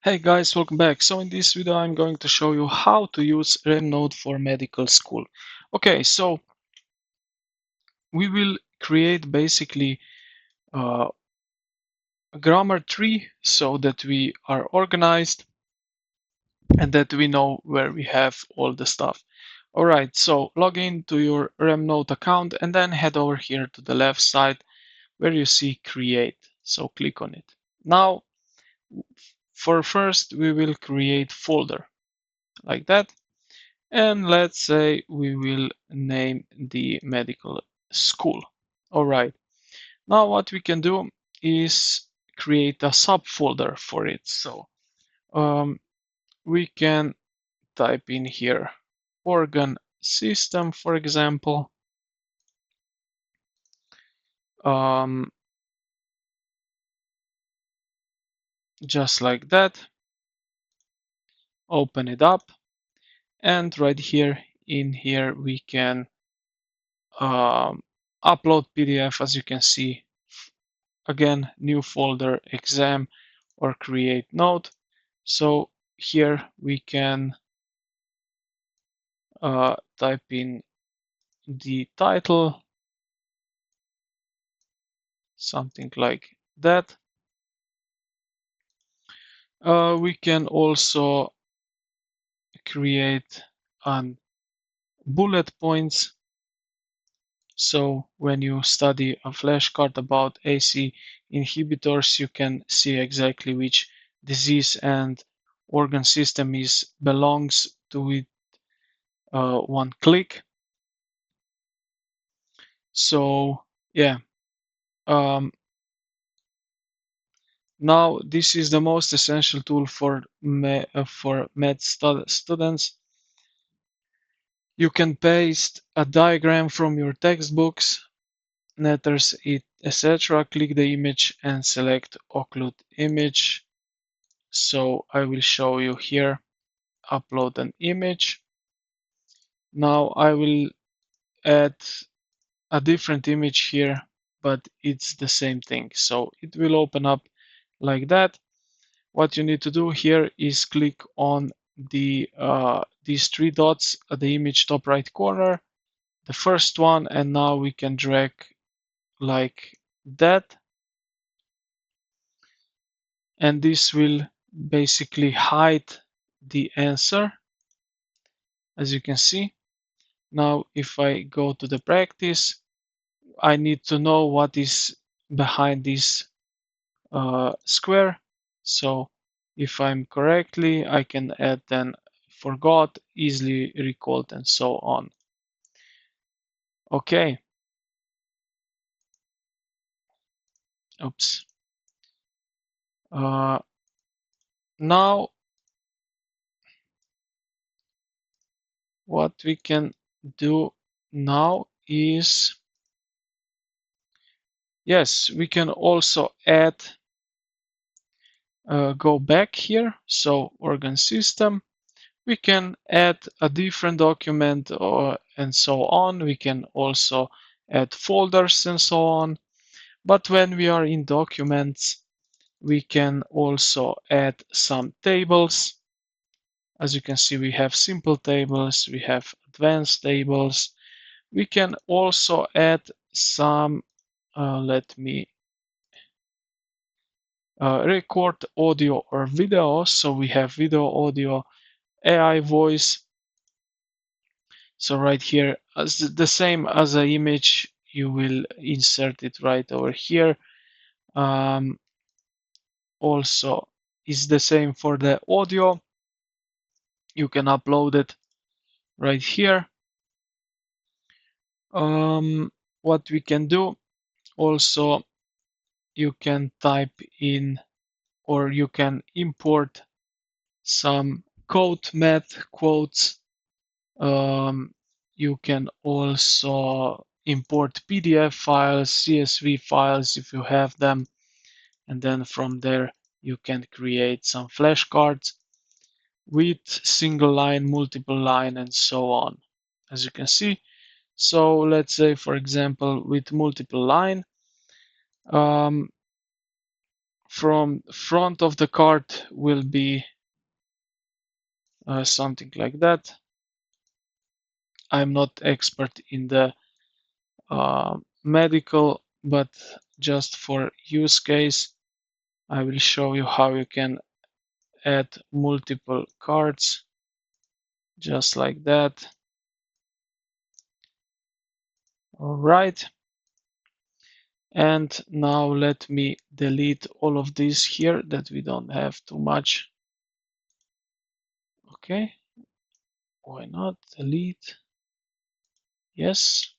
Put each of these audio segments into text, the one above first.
Hey guys, welcome back. So in this video, I'm going to show you how to use RemNote for medical school. Okay, so we will create basically a grammar tree so that we are organized and that we know where we have all the stuff. All right, so log in to your RemNote account and then head over here to the left side where you see create. So click on it. Now, for first, we will create folder like that. And let's say we will name the medical school. All right. Now what we can do is create a subfolder for it. So we can type in here organ system, for example. Um, just like that. Open it up. And right here in here, we can upload PDF, as you can see. Again, new folder exam or create note. So here we can type in the title, something like that. We can also create bullet points. So when you study a flashcard about AC inhibitors, you can see exactly which disease and organ system is belongs to it one click. So yeah, now this is the most essential tool for med students. You can paste a diagram from your textbooks, letters, etc. Click the image and select occlude image. So I will show you here. Upload an image. Now I will add a different image here, but it's the same thing. So it will open up like that. What you need to do here is click on these three dots at the image top right corner, the first one, and now we can drag like that. And this will basically hide the answer, as you can see. Now, if I go to the practice, I need to know what is behind this square. So if I'm correctly, I can add then forgot, easily recalled, and so on. Okay. Oops. Now what we can do now is, yes, we can also add, go back here. So organ system, we can add a different document and so on. We can also add folders and so on. But when we are in documents, we can also add some tables. As you can see, we have simple tables, we have advanced tables. We can also add some, let me record audio or video. So we have video, audio, AI voice. So right here, as the same as an image, you will insert it right over here. Also, is the same for the audio. You can upload it right here. What we can do also, you can type in or you can import some code math quotes. You can also import PDF files, CSV files if you have them, and then from there you can create some flashcards with single line, multiple line, and so on, as you can see. So let's say, for example, with multiple line, from front of the card will be something like that. I'm not expert in the medical, but just for use case, I will show you how you can add multiple cards just like that. All right. And now let me delete all of this here that we don't have too much. Okay. Why not? Delete. Yes.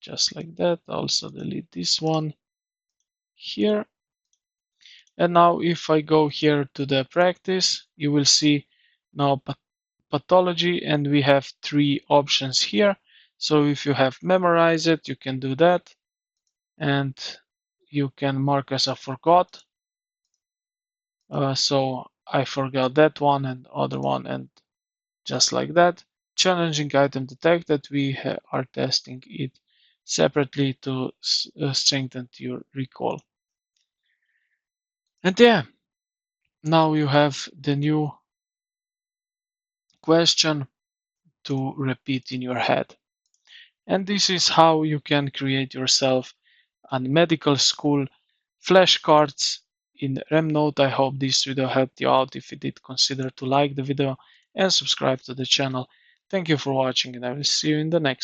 Just like that. Also delete this one here. And now if I go here to the practice, you will see now pathology, and we have three options here. So if you have memorized it, you can do that, and you can mark as a forgot. So I forgot that one and other one, and just like that. Challenging item detected, we are testing it separately to strengthen your recall. And yeah, now you have the new question to repeat in your head. And this is how you can create yourself a medical school flashcards in RemNote. I hope this video helped you out. If you did, consider to like the video and subscribe to the channel. Thank you for watching, and I will see you in the next.